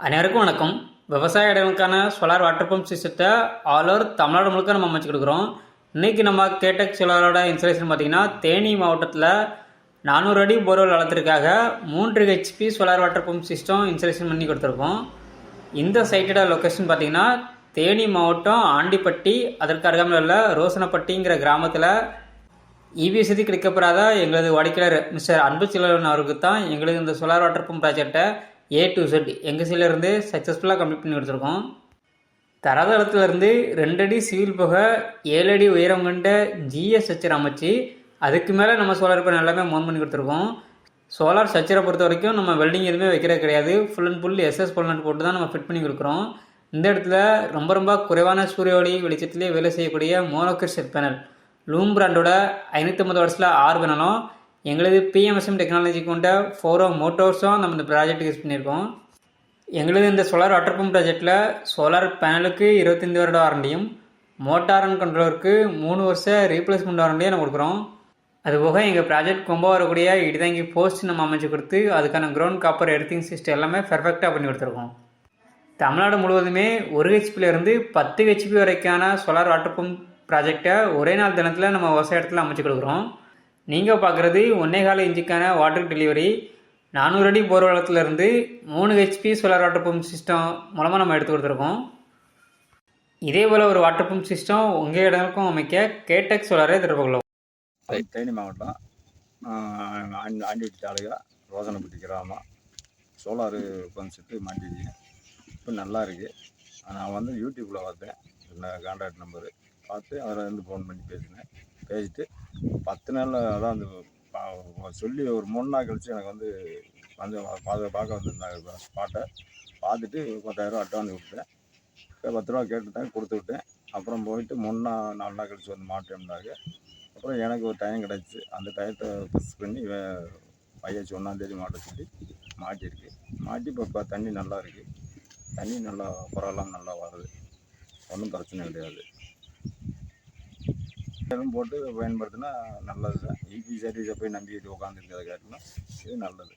அனைவருக்கும் வணக்கம். விவசாய இடங்களுக்கான சோலார் வாட்டர் பம்ப் சிஸ்டத்தை ஆல் ஓவர் தமிழ்நாடு முழுக்க நம்ம அமைச்சு கொடுக்குறோம். இன்றைக்கி நம்ம கேடெக் சோலாரோட இன்ஸ்டாலேஷன் பார்த்திங்கன்னா தேனி மாவட்டத்தில் 400 அடி போர்வெல் வளர்த்துறதுக்காக 3 HP solar water pump system installation பண்ணி கொடுத்துருக்கோம். இந்த சைட்டோட லொக்கேஷன் பார்த்திங்கன்னா தேனி மாவட்டம் ஆண்டிப்பட்டி, அதற்கு அருகாமையில் உள்ள ரோசனப்பட்டிங்கிற கிராமத்தில் இபி வசதி கிடைக்கப்படாத எங்களது வாடிக்கையாளர் மிஸ்டர் அன்பு செல்வன் அவருக்கு தான் எங்களுக்கு இந்த சோலார் வாட்டர் பம்ப் ப்ராஜெக்டை A to Z எங்கள் சைட்லேருந்து சக்ஸஸ்ஃபுல்லாக கம்ப்ளீட் பண்ணி கொடுத்துருக்கோம். தரதளத்துலேருந்து 2 அடி சிவில் போக 7 அடி உயரம் கொண்ட ஜிஎஸ் ஸ்ட்ரக்சர் அமைச்சு அதுக்கு மேலே நம்ம சோலார் பேனல் எல்லாமே மவுண்ட் பண்ணி கொடுத்துருக்கோம். சோலார் ஸ்ட்ரக்சரை பொறுத்த வரைக்கும் நம்ம வெல்டிங் எதுவுமே வைக்கிறது கிடையாது. ஃபுல் அண்ட் ஃபுல் எஸ்எஸ் பொல்நட் போட்டு தான் நம்ம ஃபிட் பண்ணி கொடுக்குறோம். இந்த இடத்துல ரொம்ப குறைவான சூரிய ஒளி வெளிச்சத்திலே வேலை செய்யக்கூடிய மோனோகர் செட் பேனல் லூம் பிராண்டோட 550 வாட்ஸில் 6 பேனலும் எங்களது பிஎம்எஸ்எம் டெக்னாலஜி கொண்ட 4 மோட்டர்ஸும் நம்ம இந்த ப்ராஜெக்ட்டுக்கு யூஸ் பண்ணியிருக்கோம். எங்களது இந்த சோலார் வாட்டர் பம்ப் ப்ராஜெக்டில் சோலார் பேனலுக்கு 25 வருட வாரண்டியும், மோட்டார் அண்ட் கண்ட்ரோலருக்கு 3 வருஷ ரீப்ளேஸ்மெண்ட் வாரண்டியும் நம்ம கொடுக்குறோம். அதுபோக எங்கள் ப்ராஜெக்ட் கொம்ப வரக்கூடிய இடிதாங்கி போஸ்ட் நம்ம அமைச்சு கொடுத்து அதுக்கான கிரவுண்ட் காப்பர் எர்த்திங் சிஸ்டம் எல்லாமே பெர்ஃபெக்டாக பண்ணி கொடுத்துருக்கோம். தமிழ்நாடு முழுவதுமே 1 ஹெச்பிலேருந்து 10 ஹெச்பி வரைக்கான சோலார் வாட்டர் பம்ப் ப்ராஜெக்டை ஒரே நாள் தினத்தில் நம்ம விவசாயத்தில் அமைச்சு கொடுக்குறோம். நீங்கள் பார்க்குறது 1.25 இன்ச்சுக்கான வாட்டர் டெலிவரி 400 அடி போர்வளத்துலேருந்து 3 HP solar water pump system மூலமாக நம்ம எடுத்து கொடுத்துருக்கோம். இதே போல் ஒரு வாட்டர் பம்ப் சிஸ்டம் உங்கள் இடங்களுக்கும் அமைக்க கேடெக் சோலாரை தொடர்பு கொள்ளும். தேனி மாவட்டம் ஆண்டிப்பட்டி தாலுகா ரோசனப்பட்டி கிராமம் சோலார் பம்ப் செட்டு மாட்டிருக்கேன். இப்போ நல்லா இருக்குது. நான் வந்து யூடியூப்பில் பார்த்தேன், கான்டாக்ட் நம்பரு பார்த்து அதில் ஃபோன் பண்ணி பேசிட்டு 10 நாளில் அதான் அந்த சொல்லி ஒரு 3 நாள் கழிச்சு எனக்கு வந்து பார்க்க வந்திருந்தாங்க. ஸ்பாட்டை பார்த்துட்டு 10,000 அட்வான்ஸ் கொடுத்தேன். 10 ரூபா கேட்டுட்டேன், கொடுத்து விட்டேன். அப்புறம் போயிட்டு 4 நாள் கழிச்சு வந்து மாட்டேன்னாங்க. அப்புறம் எனக்கு ஒரு டைம் கிடச்சி அந்த டயத்தை ஃபிக்ஸ் பண்ணி 1 மாட்ட சொல்லி மாட்டியிருக்கு. மாட்டி இப்போ தண்ணி நல்லா இருக்குது. தண்ணி நல்லா பரவாயில்லாமல் நல்லா வருது. ஒன்றும் பிரச்சனை கிடையாது. எதுவும் போட்டு பயன்படுத்தினா நல்லது தான். இபி சர்வீஸை போய் நம்பிக்கிட்டு உட்காந்துருக்கிறத காட்டிலும் இது நல்லது.